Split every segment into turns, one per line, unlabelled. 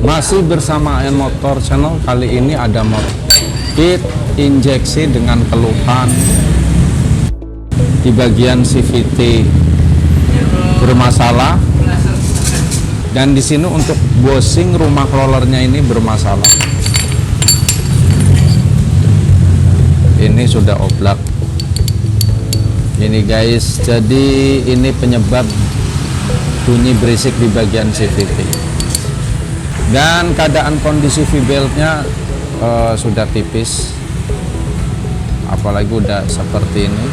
Masih bersama AN Motor Channel. Kali ini ada motor kit injeksi dengan keluhan di bagian CVT bermasalah, dan di sini untuk bushing rumah rollernya ini bermasalah. Ini sudah oblak ini guys, jadi ini penyebab bunyi berisik di bagian CVT. Dan keadaan kondisi V-beltnya sudah tipis, apalagi udah seperti ini.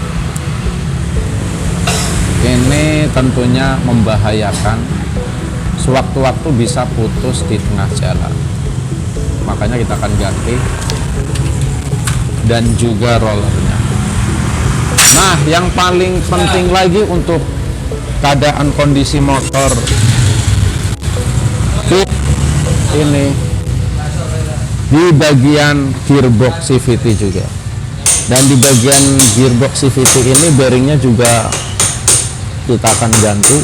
Ini tentunya membahayakan, sewaktu-waktu bisa putus di tengah jalan. Makanya kita akan ganti, dan juga rollernya. Nah, yang paling penting lagi untuk keadaan kondisi motor ini di bagian gearbox CVT juga, dan di bagian gearbox CVT ini bearingnya juga kita akan ganti,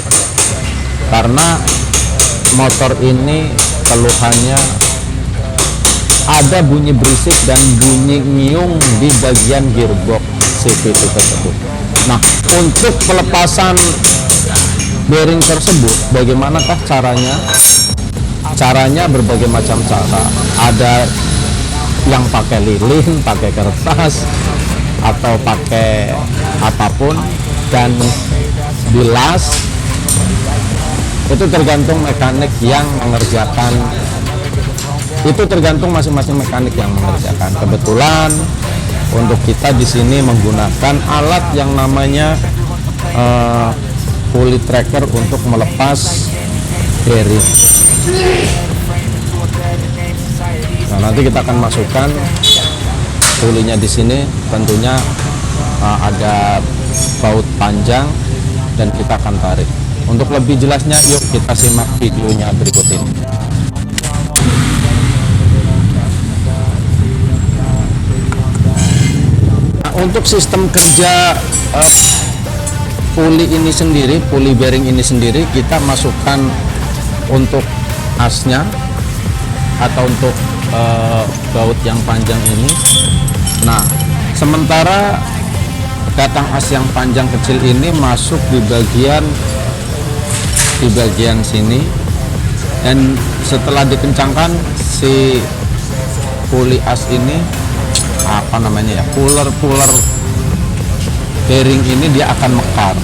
karena motor ini keluhannya ada bunyi berisik dan bunyi nyiung di bagian gearbox CVT tersebut. Nah, untuk pelepasan bearing tersebut bagaimanakah caranya? Caranya berbagai macam cara. Ada yang pakai lilin, pakai kertas, atau pakai apapun, dan bilas. Itu tergantung mekanik yang mengerjakan. Itu tergantung masing-masing mekanik yang mengerjakan. Kebetulan untuk kita di sini menggunakan alat yang namanya pulley tracker untuk melepas bearing. Nah, nanti kita akan masukkan pulinya di sini. Tentunya ada baut panjang, dan kita akan tarik. Untuk lebih jelasnya, yuk kita simak videonya berikut ini. Nah, untuk sistem kerja puli ini sendiri, puli bearing ini sendiri, kita masukkan untuk asnya atau untuk baut yang panjang ini. Nah, sementara batang as yang panjang kecil ini masuk di bagian sini, dan setelah dikencangkan si puli as ini, apa namanya ya, puller bearing ini, dia akan mekar.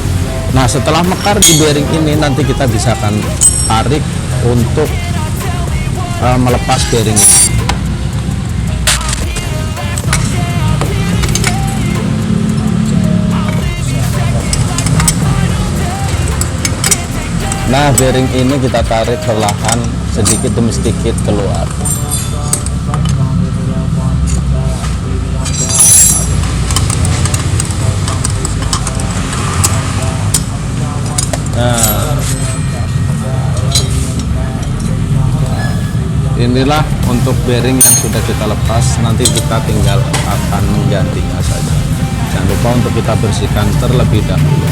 Nah, setelah mekar di bearing ini, nanti kita bisa akan tarik untuk melepas bearing ini. Nah, bearing ini kita tarik perlahan, sedikit demi sedikit keluar. Nah, inilah untuk bearing yang sudah kita lepas. Nanti kita tinggal akan menggantinya saja. Jangan lupa untuk kita bersihkan terlebih dahulu.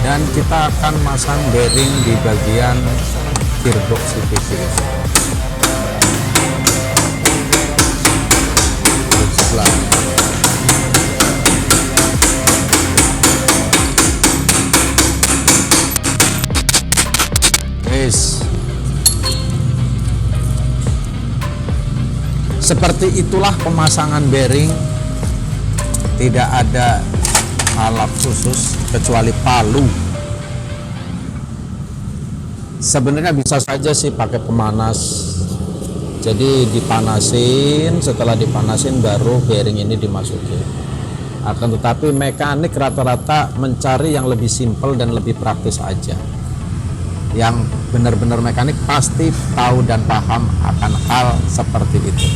Dan kita akan masang bearing di bagian gearbox CVT. Seperti itulah pemasangan bearing. Tidak ada alat khusus kecuali palu. Sebenarnya bisa saja sih pakai pemanas, jadi dipanasin, setelah dipanasin baru bearing ini dimasukin. Akan tetapi mekanik rata-rata mencari yang lebih simpel dan lebih praktis aja. Yang benar-benar mekanik pasti tahu dan paham akan hal seperti itu.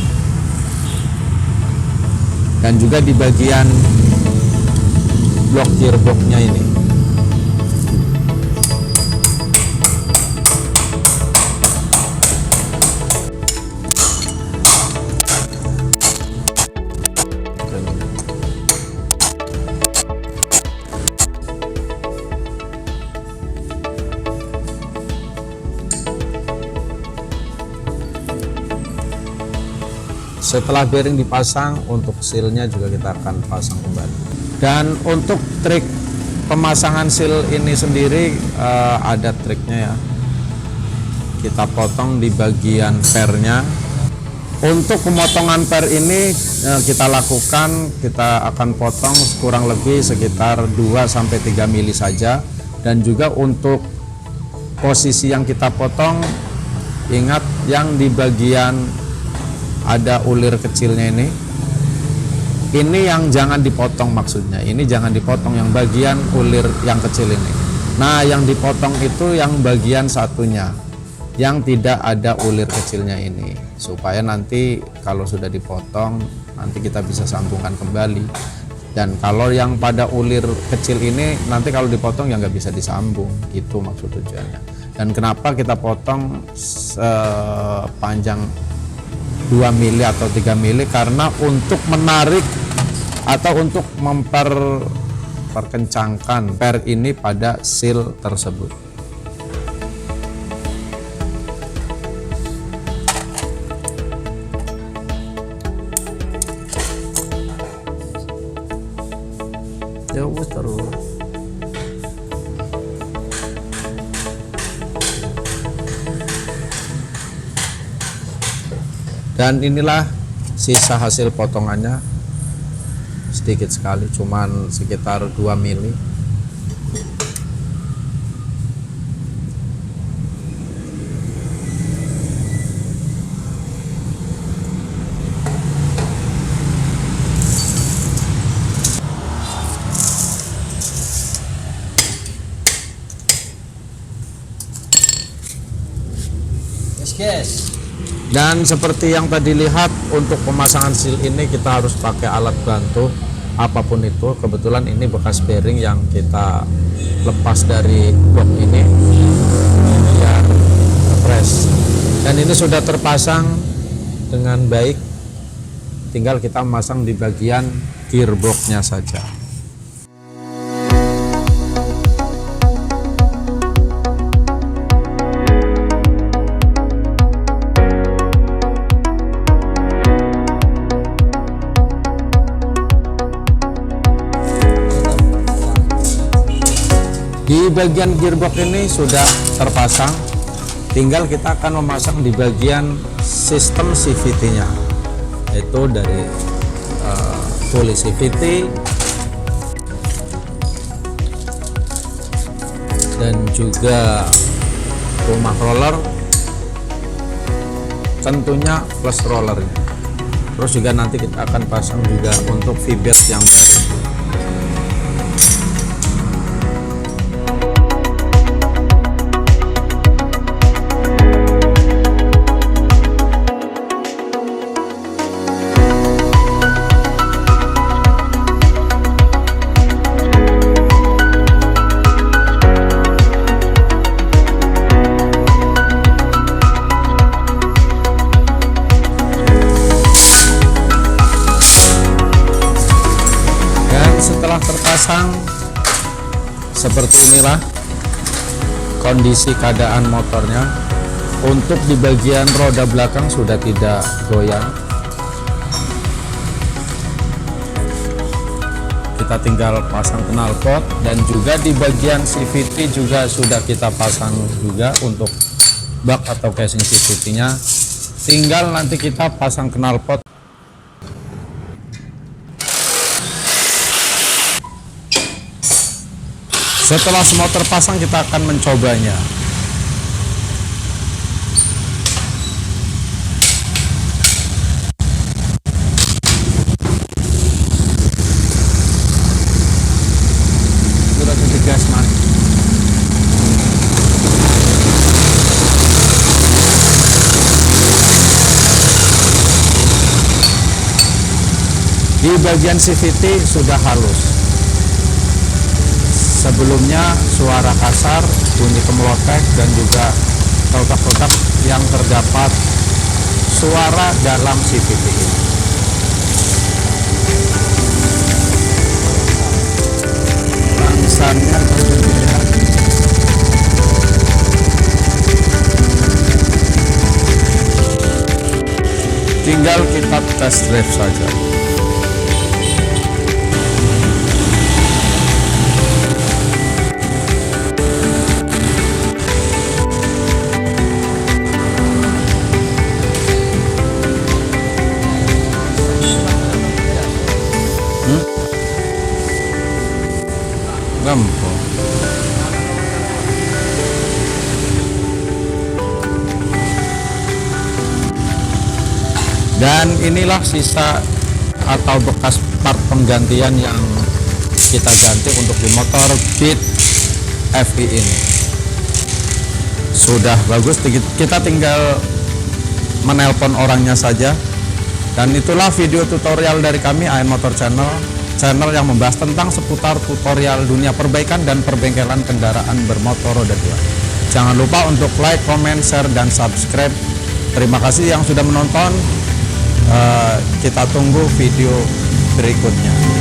Dan juga di bagian blok gearboxnya ini, Setelah bearing dipasang, untuk sealnya juga kita akan pasang kembali. Dan untuk trik pemasangan seal ini sendiri ada triknya ya. Kita potong di bagian pernya. Untuk pemotongan per ini kita lakukan, kita akan potong kurang lebih sekitar 2-3 mili saja. Dan juga untuk posisi yang kita potong, ingat yang di bagian ada ulir kecilnya ini yang jangan dipotong, maksudnya ini jangan dipotong yang bagian ulir yang kecil ini. Nah, yang dipotong itu yang bagian satunya yang tidak ada ulir kecilnya ini, supaya nanti kalau sudah dipotong nanti kita bisa sambungkan kembali. Dan kalau yang pada ulir kecil ini nanti kalau dipotong ya nggak bisa disambung, gitu maksud tujuannya. Dan kenapa kita potong sepanjang 2 mili atau 3 mili, karena untuk menarik atau untuk memperkencangkan per ini pada seal tersebut. Ya wes terus. Dan inilah sisa hasil potongannya, sedikit sekali, cuman sekitar 2 mili.
Yes.
Dan seperti yang tadi lihat, untuk pemasangan seal ini kita harus pakai alat bantu apapun itu. Kebetulan ini bekas bearing yang kita lepas dari blok ini biar press. Dan ini sudah terpasang dengan baik, tinggal kita memasang di bagian gearboxnya saja. Di bagian gearbox ini sudah terpasang, tinggal kita akan memasang di bagian sistem CVT-nya, yaitu dari pulley CVT dan juga rumah roller, tentunya plus rollernya. Terus juga nanti kita akan pasang juga untuk V-belt yang baru. Setelah terpasang seperti inilah kondisi keadaan motornya. Untuk di bagian roda belakang sudah tidak goyang, kita tinggal pasang knalpot. Dan juga di bagian CVT juga sudah kita pasang juga untuk bak atau casing CVT-nya, tinggal nanti kita pasang knalpot. Setelah semua terpasang, kita akan mencobanya. Sudah gas, Mas. Di bagian CVT sudah halus. Sebelumnya suara kasar, bunyi kemelotek, dan juga kotak-kotak yang terdapat suara dalam CVT ini. Bangsannya berbeda. tinggal kita test drive saja. Gampang. Dan inilah sisa atau bekas part penggantian yang kita ganti untuk di motor Beat FI ini. Sudah bagus, kita tinggal menelpon orangnya saja. Dan itulah video tutorial dari kami AN Motor Channel yang membahas tentang seputar tutorial dunia perbaikan dan perbengkelan kendaraan bermotor roda 2. Jangan lupa untuk like, comment, share, dan subscribe. Terima kasih yang sudah menonton. Kita tunggu video berikutnya.